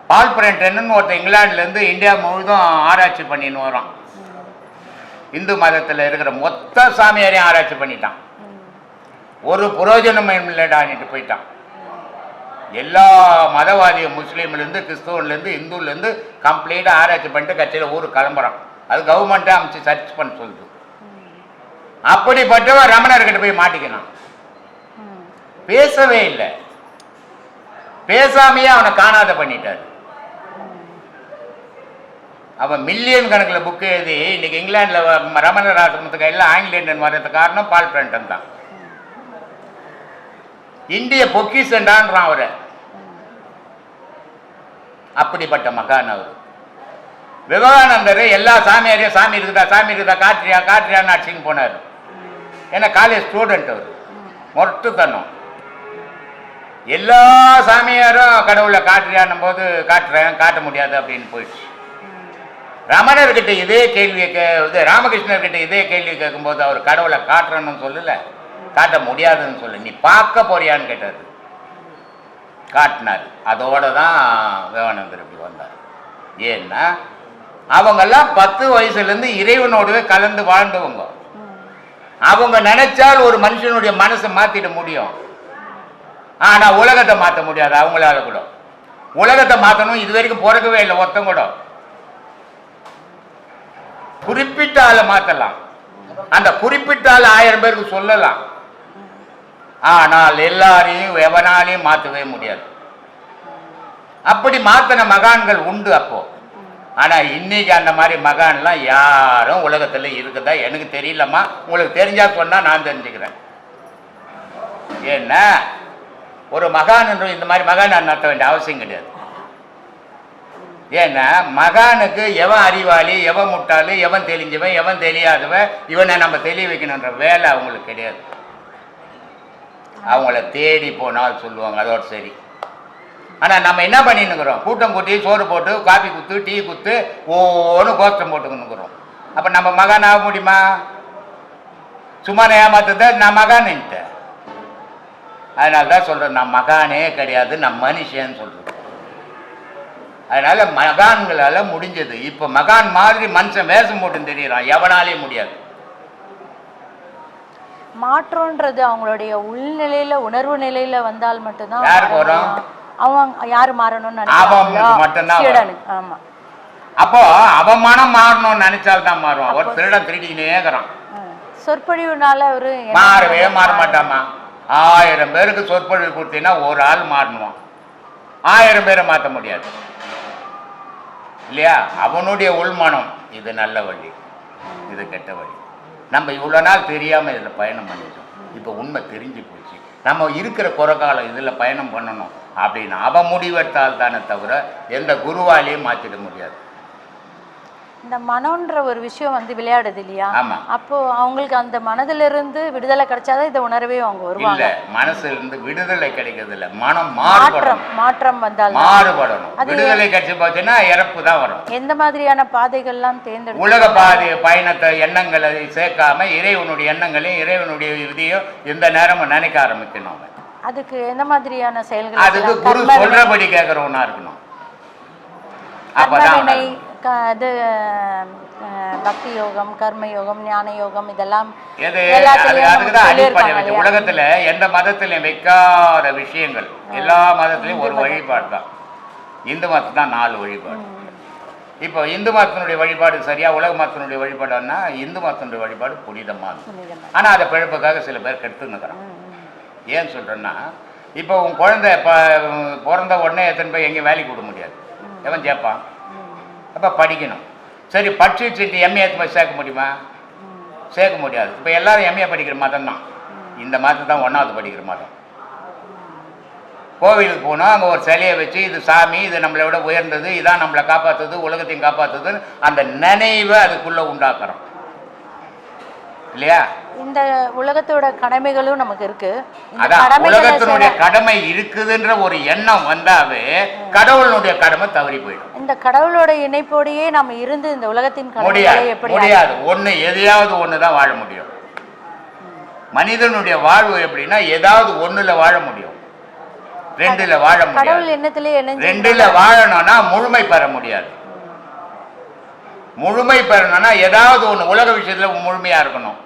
பால் பிரண்டன்னு ஒருத்தர் இங்கிலாந்துல இருந்து இந்தியா முழுதும் ஆராய்ச்சி பண்ணின்னு வரான். இந்து மதத்தில் இருக்கிற மொத்த சாமியாரையும் ஆராய்ச்சி பண்ணிட்டான். ஒரு புரோஜனம் இல்லைடான்ட்டு போயிட்டான். எல்லா மதவாதியும் முஸ்லீம்லேருந்து கிறிஸ்தவன்லேருந்து இந்துலேருந்து கம்ப்ளீட்டாக ஆராய்ச்சி பண்ணிட்டு கட்சியில் ஊருக்கு கிளம்புறான். அது கவர்மெண்ட்டே அமைச்சு சர்ச் பண்ண சொல்லுது. அப்படிப்பட்டவன் ரமணர்கிட்ட போய் மாட்டிக்கணும். பேசவே இல்லை, பேசாமையே அவனை காணாத பண்ணிட்டாரு. அவன் மில்லியன் கணக்கில் புக்கு எழுதி இன்னைக்கு இங்கிலாண்டில் ரமணர் ஆசிரமத்துக்கு எல்லாம் ஆங்கிலேயன் வர்றதுக்கு காரணம் பால் பிரண்டன் தான். இந்திய பொக்கிஷன்டான்றான் அவரை. அப்படிப்பட்ட மகான் அவர். விவேகானந்தர் எல்லா சாமியாரையும் சாமி இருக்குதா காட்டுறியான்னு அடிச்சுன்னு போனார். ஏன்னா காலேஜ் ஸ்டூடெண்ட் அவர். மொட்டுத்தனம். எல்லா சாமியாரும் கடவுளை காட்டுறியான்னும் போது காட்ட முடியாது அப்படின்னு போயிடுச்சு. ரமணர்கிட்ட இதே கேள்வியை ராமகிருஷ்ணர்கிட்ட இதே கேள்வி கேட்கும்போது அவர் கடவுளை காட்டுறன்னு சொல்லல, காட்ட முடியாதுன்னு சொல்லு, நீ பார்க்க போறியான்னு கேட்டார். காட்டினார். அதோட தான் விவேகானந்தர் இப்படி வந்தார். ஏன்னா அவங்கெல்லாம் 10 வயசுலேருந்து இறைவனோடவே கலந்து வாழ்ந்தவங்க. அவங்க நினைச்சால் ஒரு மனுஷனுடைய மனசை மாற்றிட முடியும். ஆனால் உலகத்தை மாற்ற முடியாது அவங்களால கூட. உலகத்தை மாற்றணும் இது வரைக்கும் பிறக்கவே இல்லை ஒருத்தம் கூட. குறிப்பிட்ட ஆளை மாற்றலாம், அந்த குறிப்பிட்ட ஆள் 1000 பேருக்கு சொல்லலாம், ஆனால் எல்லாரையும் எவனாலையும் மாற்றவே முடியாது. அப்படி மாற்றின மகான்கள் உண்டு அப்போ. ஆனால் இன்னைக்கு அந்த மாதிரி மகான்லாம் யாரும் உலகத்தில் இருக்குதா எனக்கு தெரியலம்மா. உங்களுக்கு தெரிஞ்சா சொன்னால் நான் தெரிஞ்சுக்கிறேன். ஏன்னா ஒரு மகான் என்று இந்த மாதிரி மகான் நடத்த வேண்டிய அவசியம் கிடையாது. ஏன்னா மகானுக்கு எவன் அறிவாளி, எவன் முட்டாளு, எவன் தெளிஞ்சவன், எவன் தெரியாதவன், இவனை நம்ம தெளிய வைக்கணுன்ற வேலை அவங்களுக்கு கிடையாது. அவங்கள தேடி போனால் சொல்லுவாங்க, அதோட சரி. ஆனால் நம்ம என்ன பண்ணின்னுக்கிறோம்? கூட்டம் கூட்டி சோறு போட்டு காப்பி குத்து டீ குத்து ஓன்னு கோஷ்டம் போட்டுக்கணுங்கிறோம். அப்போ நம்ம மகான் ஆக முடியுமா? சும்மா ஏமாத்தத நான் மகான்ட்டேன். அதனால தான் சொல்கிறேன், நான் மகானே கிடையாது, நான் மனுஷன்னு சொல்கிறேன். அதனால மகான்களால் முடிஞ்சது. இப்போ மகான் மாதிரி மனுஷன் வேஷம் போட்டுன்னு தெரியறான், எவனாலேயும் முடியாது. மாற்றம்ன்றது அவங்களுடைய உள்நிலையில உணர்வு நிலையில வந்தால் மட்டும்தான். யாருக்கு வரும்? அவங்க யாரு மாறணும்னு நினைக்கிறான். ஆமா, அப்போ அவன் மனம் மாறணும்னு நினைச்சால்தான் மாறுவான். ஒரு திருடன் திருடிக்கினே இருக்கிறான், சொற்பொழிவுனால அவரு மாறவே மாற மாட்டாமா. 1000 பேருக்கு சொற்பொழிவு கொடுத்தீங்கன்னா ஒரு ஆள் மாறணுவான். 1000 பேரை மாற்ற முடியாது இல்லையா? அவனுடைய உள்மனம் இது நல்ல வழி, இது கெட்ட வழி. நம்ம இவ்வளோ நாள் தெரியாமல் இதில் பயணம் பண்ணிட்டோம். இப்போ உண்மை தெரிஞ்சு போச்சு. நம்ம இருக்கிற குறைக்காலம் இதில் பயணம் பண்ணணும் அப்படின்னு அவன் முடிவெடுத்தால் தானே தவிர எந்த குருவாலையும் மாற்றிட முடியாது. இந்த மனம்ன்ற ஒரு விஷயம் வந்து விளையாடுது இல்லையா? ஆமா. அப்போ அவங்களுக்கு அந்த மனதிலிருந்து விடுதலை கிடைச்சாதான் இதை உணரவே அவங்க வருவாங்க. இல்ல, மனசுல இருந்து விடுதலை கிடைக்கிறது இல்ல, மனம் மாற்றம் வந்தால் மாறுபடணும். விடுதலை கிடைச்சு போச்சுன்னா இறப்பு தான் வரும். எந்த மாதிரியான பாதைகள்லாம் தேர்ந்தெடுத்து உலக பாதை பயணத்தை எண்ணங்களை சேர்க்காம இறைவனுடைய எண்ணங்களையும் இறைவனுடைய இதையும் எந்த நேரமும் நினைக்க ஆரம்பிக்கணும். அதுக்கு எந்த மாதிரியான செயல்கள்? அதுக்கு குரு சொல்றபடி கேட்கறவனா இருக்கணும். அப்பதான் அது பக்தி யோகம், கர்ம யோகம், ஞான யோகம் இதெல்லாம் அதுக்குதான் அடிப்படை வச்சு. உலகத்துல எந்த மதத்திலையும் வைக்காத விஷயங்கள் எல்லா மதத்திலையும் ஒரு வழிபாடு தான். இந்து மதம் தான் 4 வழிபாடு. இப்போ இந்து மதத்தினுடைய வழிபாடு சரியா, உலக மதத்தினுடைய வழிபாடுன்னா இந்து மதத்தினுடைய வழிபாடு புனிதமானது. ஆனா அதை பிழப்புக்காக சில பேர் கெடுத்துன்னுக்கிறான். ஏன்னு சொல்றேன்னா, இப்போ உன் குழந்தை பிறந்த உடனே எத்தனை பேர் எங்கேயும் வேலைக்கு விட முடியாது, எவன் சேர்ப்பான்? அப்போ படிக்கணும். சரி, படிச்சுட்டு எம்ஏ போய் சேர்க்க முடியுமா? சேர்க்க முடியாது. இப்போ எல்லாரும் எம்ஏ படிக்கிற மதம் தான். இந்த மதம் தான் 1வது படிக்கிற மதம். கோவிலுக்கு போனால் அங்கே ஒரு சிலையை வச்சு இது சாமி, இது நம்மளை விட உயர்ந்தது, இதான் நம்மளை காப்பாற்றுது, உலகத்தையும் காப்பாற்றுதுன்னு அந்த நினைவை அதுக்குள்ளே உண்டாக்குறோம் இல்லையா? இந்த உலகத்தோட கடமைகளும் நமக்கு இருக்கு. அதான் உலகத்தினுடைய கடமை இருக்குதுன்ற ஒரு எண்ணம் வந்தாவே கடவுளுடைய கடமை தவறி போயிடும். இந்த கடவுளோட இணைப்போடையே நம்ம இருந்து இந்த உலகத்தின் முடியாது. ஒண்ணு எதையாவது ஒண்ணுதான் வாழ முடியும். மனிதனுடைய வாழ்வு எப்படின்னா ஏதாவது ஒண்ணுல வாழ முடியும், 2ல வாழ முடியாது. கடவுள் எண்ணத்திலே 2ல வாழணும்னா முழுமை பெற முடியாது. முழுமை பெறணும்னா ஏதாவது ஒண்ணு உலக விஷயத்துல முழுமையா இருக்கணும்,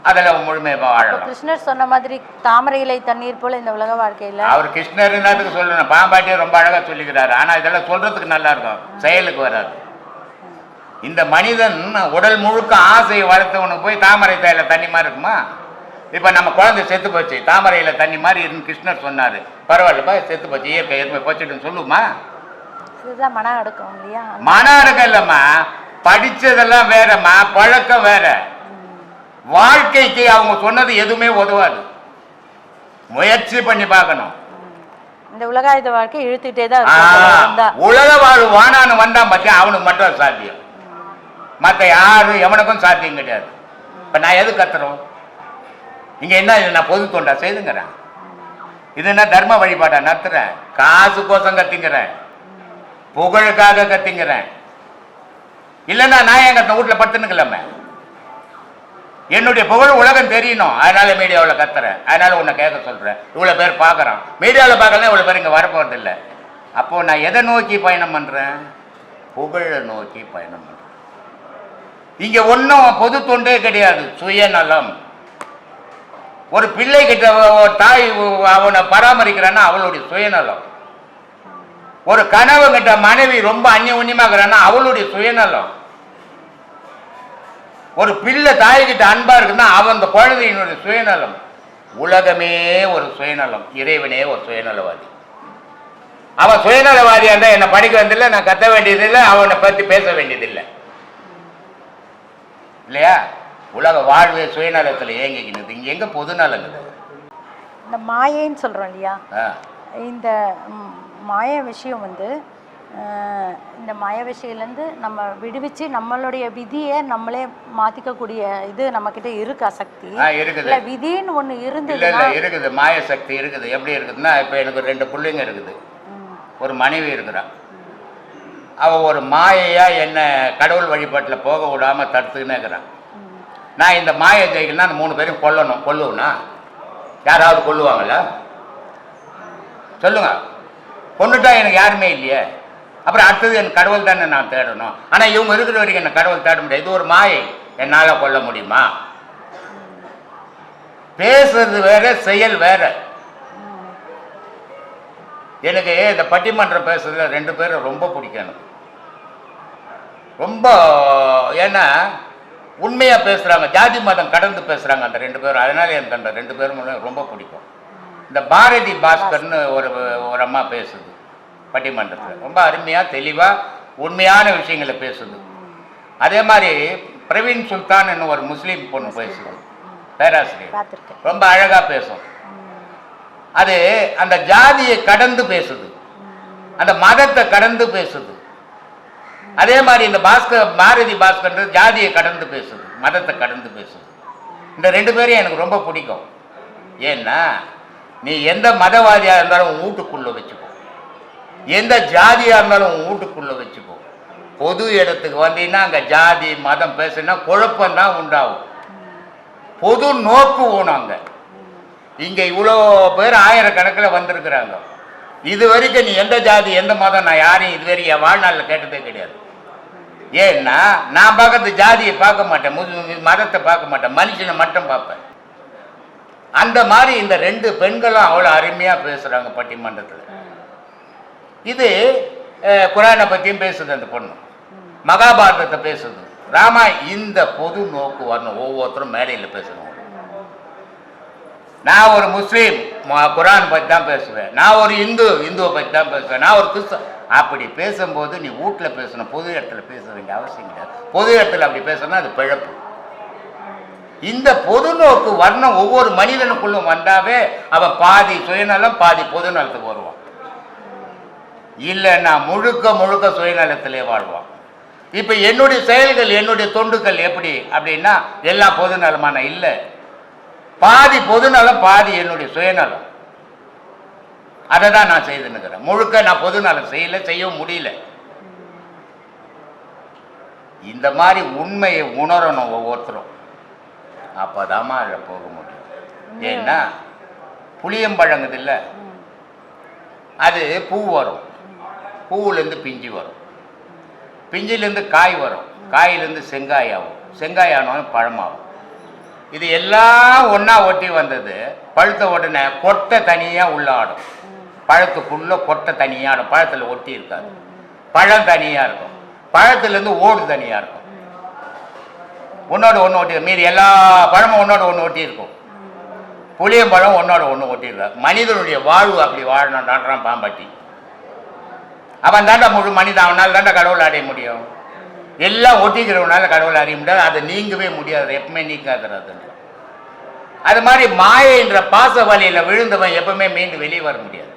அதில் முழுமையாக வாழலாம். கிருஷ்ணர் சொன்ன மாதிரி தாமரை இலை தண்ணீர் போல இந்த உலக வாழ்க்கையில் அவர் கிருஷ்ணர் என்னத்துக்கு சொல்லணும், பாம்பாட்டியை ரொம்ப அழகாக சொல்லிக்கிறாரு. ஆனால் இதெல்லாம் சொல்றதுக்கு நல்லா இருக்கும், செயலுக்கு வராது. இந்த மனிதன் உடல் முழுக்க ஆசையை வளர்த்தவனுக்கு போய் தாமரை தையில தண்ணி மாதிரி இருக்குமா? இப்போ நம்ம குழந்தை செத்து போச்சு, தாமரையில் தண்ணி மாதிரி இருந்து கிருஷ்ணர் சொன்னார். பரவாயில்லப்பா, செத்து போச்சு, இயற்கை எதுவுமே போச்சுட்டுன்னு சொல்லுமா? இதுதான் மன அடக்கம் இல்லையா? மன அடக்கம் இல்லைம்மா, படித்ததெல்லாம் வேறம்மா, பழக்கம் வேற. வாழ்க்கைக்கு அவங்க சொன்னது எதுவுமே உதவாது. முயற்சி பண்ணி பார்க்கணும். இந்த உலகாயுத வாழ்க்கை இழுத்துட்டே தான். உலக வாழ்வு வானான்னு வந்தான் பத்தியா, அவனுக்கு மட்டும் சாத்தியம், மற்ற யாரும் எவனுக்கும் சாத்தியம் கிடையாது. இப்ப நான் எது கத்துறோம் இங்க? என்ன இது? நான் பொது தொண்டா செய்துங்கிறேன். இது என்ன தர்ம வழிபாடா நடத்துறேன்? காசு கோசம் கத்திங்கிறேன், புகழுக்காக கத்திங்கிறேன். இல்லைன்னா நான் என் கத்த வீட்டுல படுத்துனுக்கலாமே. என்னுடைய புகழ் உலகம் தெரியணும், அதனால மீடியாவில் கத்துறேன், அதனால உன்னை கேட்க சொல்றேன். இவ்வளோ பேர் பார்க்குறான், மீடியாவில் பார்க்கலாம், இவ்வளோ பேர் இங்கே வரப்போறது இல்லை. அப்போ நான் எதை நோக்கி பயணம் பண்றேன்? புகழை நோக்கி பயணம் பண்றேன். இங்க ஒன்றும் பொது தொண்டே கிடையாது, சுயநலம். ஒரு பிள்ளை கிட்ட தாய் அவனை பராமரிக்கிறான்னா அவளுடைய சுயநலம். ஒரு கணவன் கிட்ட மனைவி ரொம்ப அந்நியமாக்குறான்னா அவளுடைய சுயநலம். ஒரு பிள்ளை தாய்கிட்ட அன்பா இருக்குன்னா அவன் அந்த குழந்தையினுடைய சுயநலம். உலகமே ஒரு சுயநலம், இறைவனே ஒரு சுயநலவாதி. அவன் சுயநலவாதியா இருந்தா என்னை படிக்க வேண்டியதில்லை, நான் கத்த வேண்டியதில்லை, அவனை பற்றி பேச வேண்டியதில்லை இல்லையா? உலக வாழ்வே சுயநலத்தில் இயங்கிக்கினது. இங்க எங்க பொதுநலங்குது? இந்த மாயைன்னு சொல்றோம் இல்லையா, இந்த மாய விஷயம் வந்து இந்த மாய விஷயத்துலேருந்து நம்ம விடுவிச்சு நம்மளுடைய விதியை நம்மளே மாற்றிக்கக்கூடிய இது நம்மக்கிட்ட இருக்கா சக்தி? இருக்குது. இல்லை விதின்னு ஒன்று இருந்தது? இல்லை இருக்குது, மாய சக்தி இருக்குது. எப்படி இருக்குதுன்னா, இப்போ எனக்கு 2 பிள்ளைங்க இருக்குது, ஒரு மனைவி இருக்கிறான். அவள் ஒரு மாயையாக என்னை கடவுள் வழிபாட்டில் போக விடாமல் தடுத்துக்கினே இருக்கிறான். நான் இந்த மாயை ஜெயிக்கணும்னா அந்த 3 பேரையும் கொல்லுவேனா? யாராவது கொல்லுவாங்களா? சொல்லுங்க. கொண்டுட்டா எனக்கு யாருமே இல்லையே. அப்புறம் அடுத்தது என் கடவுள் தானே நான் தேடணும். ஆனால் இவங்க இருக்கிற வரைக்கும் என்ன கடவுள் தேட முடியாது. இது ஒரு மாயை, என்னால் கொல்ல முடியுமா? பேசுறது வேற, செயல் வேற. எனக்கு இந்த பட்டிமன்றம் பேசுறதுல 2 பேரும் ரொம்ப பிடிக்கும் எனக்கு. ரொம்ப, ஏன்னா உண்மையாக பேசுகிறாங்க, ஜாதி மதம் கடந்து பேசுகிறாங்க அந்த 2 பேரும். அதனால எனக்கு அந்த 2 பேரும் ரொம்ப பிடிக்கும். இந்த பாரதி பாஸ்கர்னு ஒரு அம்மா பேசுது பட்டிமன்றத்தில், ரொம்ப அருமையாக தெளிவாக உண்மையான விஷயங்களை பேசுது. அதே மாதிரி பிரவீன் சுல்தான் ஒரு முஸ்லீம் பொண்ணு பேசுது, பேராசிரியர், ரொம்ப அழகாக பேசும். அது அந்த ஜாதியை கடந்து பேசுது, அந்த மதத்தை கடந்து பேசுது. அதே மாதிரி இந்த பாரதி பாஸ்கர் ஜாதியை கடந்து பேசுது, மதத்தை கடந்து பேசுது. இந்த 2 பேரையும் எனக்கு ரொம்ப பிடிக்கும். ஏன்னா நீ எந்த மதவாதியாக இருந்தாலும் உன் வீட்டுக்குள்ளே வச்சுக்கோ, எந்த ஜாதியாக இருந்தாலும் உன் வீட்டுக்குள்ளே வச்சுக்கோ. பொது இடத்துக்கு வந்தீங்கன்னா அங்கே ஜாதி மதம் பேசுனா குழப்பம்தான் உண்டாகும். பொது நோக்கு ஓணும். அங்கே இங்கே இவ்வளோ பேர் ஆயிரக்கணக்கில் வந்திருக்கிறாங்க. இது வரைக்கும் நீ எந்த ஜாதி எந்த மதம் நான் யாரையும் இது வரைக்கும் என் வாழ்நாளில் கேட்டதே கிடையாது. ஏன்னா நான் பார்க்கறது ஜாதியை பார்க்க மாட்டேன், மதத்தை பார்க்க மாட்டேன், மனுஷனை மட்டும் பார்ப்பேன். அந்த மாதிரி இந்த 2 பெண்களும் அவ்வளோ அருமையாக பேசுகிறாங்க பட்டிமன்றத்தில். இது குரானை பற்றியும் பேசுது அந்த பொண்ணு, மகாபாரதத்தை பேசுது, ராமா. இந்த பொது நோக்கு வரணும், ஒவ்வொருத்தரும் மேடையில் பேசணும். நான் ஒரு முஸ்லீம், குரான் பற்றி தான் பேசுவேன். நான் ஒரு இந்துவை பற்றி தான் பேசுவேன். நான் ஒரு கிறிஸ்தவ. அப்படி பேசும்போது நீ வீட்டில் பேசணும், பொது இடத்துல பேச வேண்டிய அவசியம் கிடையாது. பொது இடத்துல அப்படி பேசணும்னா அது பிழப்பு. இந்த பொது நோக்கு வரணும் ஒவ்வொரு மனிதனுக்குள்ளும் வந்தாவே அவன் பாதி சுயநலம் பாதி பொது நலத்துக்கு வருவான். இல்லைன்னா முழுக்க சுயநலத்திலே வாழ்வான். இப்போ என்னுடைய செயல்கள் என்னுடைய தொண்டுகள் எப்படி அப்படின்னா எல்லாம் பொது நலமான இல்லை, பாதி பொதுநலம் பாதி என்னுடைய சுயநலம். அதை தான் நான் செய்துன்னுக்கிறேன். முழுக்க நான் பொதுநலம் செய்யவும் முடியல. இந்த மாதிரி உண்மையை உணரணும் ஒவ்வொருத்தரும், அப்போதாம்மா அதில் போக முடியும். ஏன்னா புளியம்பழங்குது இல்லை, அது பூ வரும், பூவிலேருந்து பிஞ்சு வரும், பிஞ்சிலேருந்து காய் வரும், காயிலேருந்து செங்காய் ஆகும், செங்காய் ஆனாலும் பழமாகும். இது எல்லாம் ஒன்றா ஒட்டி வந்தது. பழுத்த உடனே கொட்டை தனியாக உள்ள ஆடும், பழத்துக்குள்ளே கொட்டை தனியாக ஆடும், பழத்தில் ஒட்டி இருக்காது. பழம் தனியாக இருக்கும், பழத்துலேருந்து ஓடு தனியாக இருக்கும், ஒன்றோட ஒன்று ஒட்டி. மீறி எல்லா பழமும் ஒன்றோட ஒன்று ஒட்டி இருக்கும். புளியம்பழம் ஒன்றோட ஒன்று ஒட்டியிருக்காது. மனிதனுடைய வாழ்வு அப்படி வாழணுன்றான் பாம்பாட்டி. அவன் தாண்டா முழு மனிதன், அவனால் தாண்டா கடவுள் அடைய முடியும். எல்லாம் ஒட்டிக்கிறவனால கடவுள் அறிய முடியாது, அதை நீங்கவே முடியாது, எப்பவுமே நீங்காது. அது மாதிரி மாயைன்ற பாச வழியில் விழுந்தவன் எப்பவுமே மீண்டு வெளியே வர முடியாது.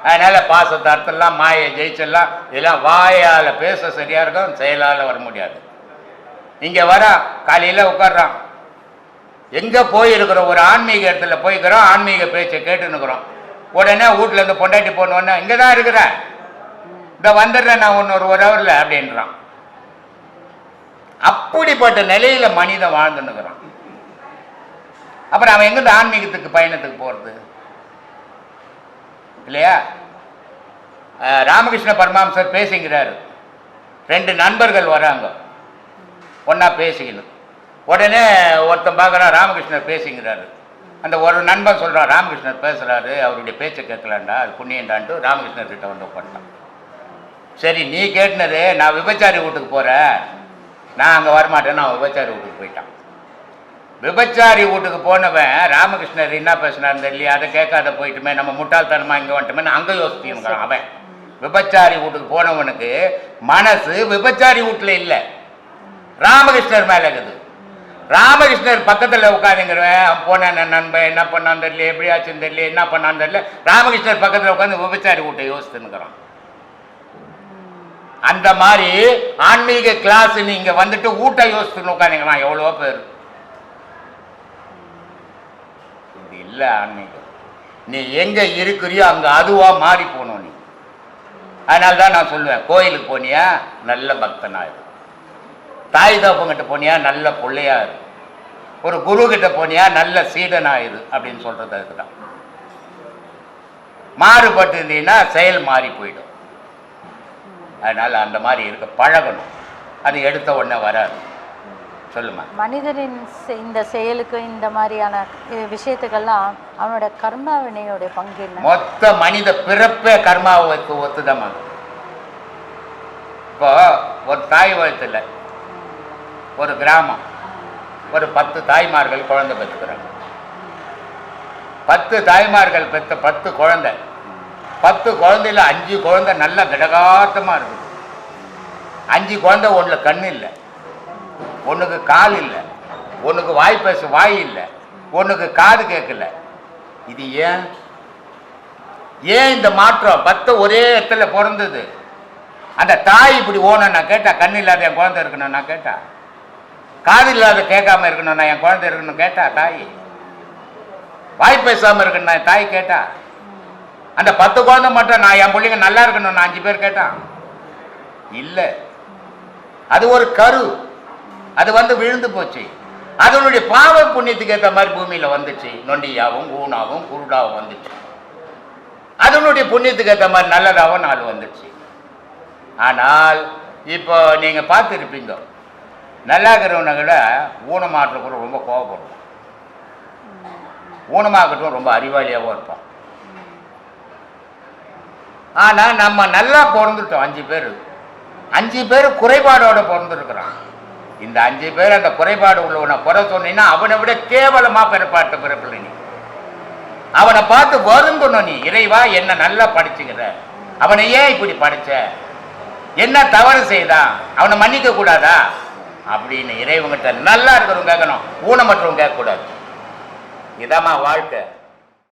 அதனால பாசத்தை அர்த்தம்லாம் மாயை ஜெயிச்செல்லாம் இதெல்லாம் வாயால் பேச சரியா இருக்கும், செயலால் வர முடியாது. இங்கே வர காலையில் உட்காடுறான், எங்கே போயிருக்கிறோம், ஒரு ஆன்மீக இடத்துல போய்க்கிறோம், ஆன்மீக பேச்சை கேட்டுன்னுக்குறோம். உடனே வீட்டில் இருந்து பொண்டாட்டி போனோடனே இங்கே தான் இருக்கிறேன், இந்த வந்துடுறேன் நான் ஒரு ஹவரில் அப்படின்றான். அப்படிப்பட்ட நிலையில மனிதன் வாழ்ந்துன்னுக்குறான். அப்புறம் அவன் எங்கிருந்து ஆன்மீகத்துக்கு பயணத்துக்கு போகிறது இல்லையா? ராமகிருஷ்ண பரமஹம்சர் பேசுகிறாரு, 2 நண்பர்கள் வராங்க, ஒன்றா பேசிக்கணும். உடனே ஒருத்தன் பார்க்குறான், ராமகிருஷ்ணர் பேசிங்கிறாரு. அந்த ஒரு நண்பன் சொல்கிறான், ராமகிருஷ்ணர் பேசுகிறாரு, அவருடைய பேச்சை கேட்கலான்டா, அது புண்ணியண்டான்ட்டு ராமகிருஷ்ணர் கிட்ட வந்து உட்காந்துட்டான். சரி, நீ கேட்டினது நான் விபச்சாரி வீட்டுக்கு போகிறேன், நான் அங்கே வரமாட்டேன், நான் விபச்சாரி வீட்டுக்கு போயிட்டான். விபச்சாரி வீட்டுக்கு போனவன் ராமகிருஷ்ணர் என்ன பேசினார் தெரியல, அதை கேட்காத போயிட்டுமே, நம்ம முட்டாள்தனமாக இங்கே வந்துட்டோமே அங்கே யோசிச்சுக்கிறான். அவன் விபச்சாரி வீட்டுக்கு போனவனுக்கு மனசு விபச்சாரி வீட்டில் இல்லை, ராமகிருஷ்ணர் மேலே இருக்குது. ராமகிருஷ்ணர் பக்கத்தில் உட்காந்துங்கிறவன் போன நண்பன் என்ன பண்ணான்னு தெரியல, எப்படி ஆச்சுன்னு தெரியல, என்ன பண்ணான்னு தெரியல, ராமகிருஷ்ணர் பக்கத்தில் உட்காந்து விபச்சாரி வீட்டை யோசித்துன்னுக்கிறான். அந்த மாதிரி ஆன்மீக கிளாஸ் நீங்க வந்துட்டு ஊட்ட யோசித்துன்னு உட்காந்துக்கிறான் எவ்வளோ பேர். இது இல்லை ஆன்மீகம். நீ எங்க இருக்கிறியோ அங்க அதுவா மாறி போகணும் நீ. அதனால தான் நான் சொல்லுவேன், கோயிலுக்கு போனியா நல்ல பக்தனாயிரு, தாய் தகப்பங்கிட்ட போனியா நல்ல பிள்ளையாரு, ஒரு குரு கிட்ட போனியா நல்ல சீடனாயிரு அப்படின்னு சொல்றது அதுதான். மாறுபட்டு இருந்தீங்கன்னா செயல் மாறி போயிடும். அதனால அந்த மாதிரி இருக்க பழகணும். அது எடுத்த உடனே வராது. சொல்லுமா. மனிதனின் இந்த செயலுக்கு இந்த மாதிரியான விஷயத்துக்கெல்லாம் அவனோட கர்மா வினையோடைய பங்கு என்ன? மொத்த மனித பிறப்பே கர்மாவை ஒத்துதான். இப்போ ஒரு தாய் வயிற்றுல ஒரு கிராமம், ஒரு 10 தாய்மார்கள் குழந்தை பெற்றுக்கிறாங்க. 10 தாய்மார்கள் பெற்ற 10 குழந்தை, 10 குழந்தையில 5 குழந்தை நல்ல கடகாத்தமா இருக்குது. 5 குழந்தை ஒன்றுல கண் இல்லை, ஒன்றுக்கு கால் இல்லை, ஒன்றுக்கு வாய் பேச வாய் இல்லை, ஒன்றுக்கு காது கேட்கல. இது ஏன் ஏன் இந்த மாற்றம்? 10 ஒரே இடத்துல பிறந்தது. அந்த தாய் இப்படி ஓணும் நான் கேட்டா, கண் இல்லாத என் குழந்தை இருக்கணும் நான் கேட்டா, காது இல்லாத கேட்காம இருக்கணும் நான் என் குழந்தை இருக்கணும் கேட்டா தாய், வாய் பேசாம இருக்கணும் நான் தாய் கேட்டா, அந்த 10 குழந்தை மட்டும் நான் என் பிள்ளைங்க நல்லா இருக்கணும் நான் 5 பேர் கேட்டான் இல்லை. அது ஒரு கரு, அது வந்து விழுந்து போச்சு. அதனுடைய பாவ புண்ணியத்துக்கு ஏற்ற மாதிரி பூமியில வந்துச்சு. நொண்டியாவும் ஊனாவும் குருடாவும் வந்துச்சு. அதனுடைய புண்ணியத்துக்கு ஏற்ற மாதிரி நல்லதாகவும் 4 வந்துச்சு. ஆனால் இப்போ நீங்க பார்த்துருப்பீங்க, நல்லா இருக்கிறவனை விட ஊனமாற்றக்கூட ரொம்ப கோபப்படுவோம், ஊனமாகட்டும் ரொம்ப அறிவாளியாகவும் இருப்பான். ஆனால் நம்ம நல்லா பிறந்துட்டோம். 5 பேர், 5 பேர் குறைபாடோட பிறந்திருக்கிறான். இந்த 5 பேர் அந்த குறைபாடு உள்ளவனை குறை சொன்னீங்கன்னா அவனை விட கேவலமா பிறப்பாட்ட பிறப்பில்லை. நீ அவனை பார்த்து வருந்தணும். நீ இறைவா என்ன நல்லா படிச்சுக்கிற, அவனை ஏன் இப்படி படிச்ச, என்ன தவறு செய்தான், அவனை மன்னிக்க கூடாதா அப்படின்னு இறைவங்கிட்ட நல்லா இருக்கிறவங்க கேட்கணும், ஊனமற்றவங்க கேட்கக்கூடாது. இதாம்மா வாழ்க்கை.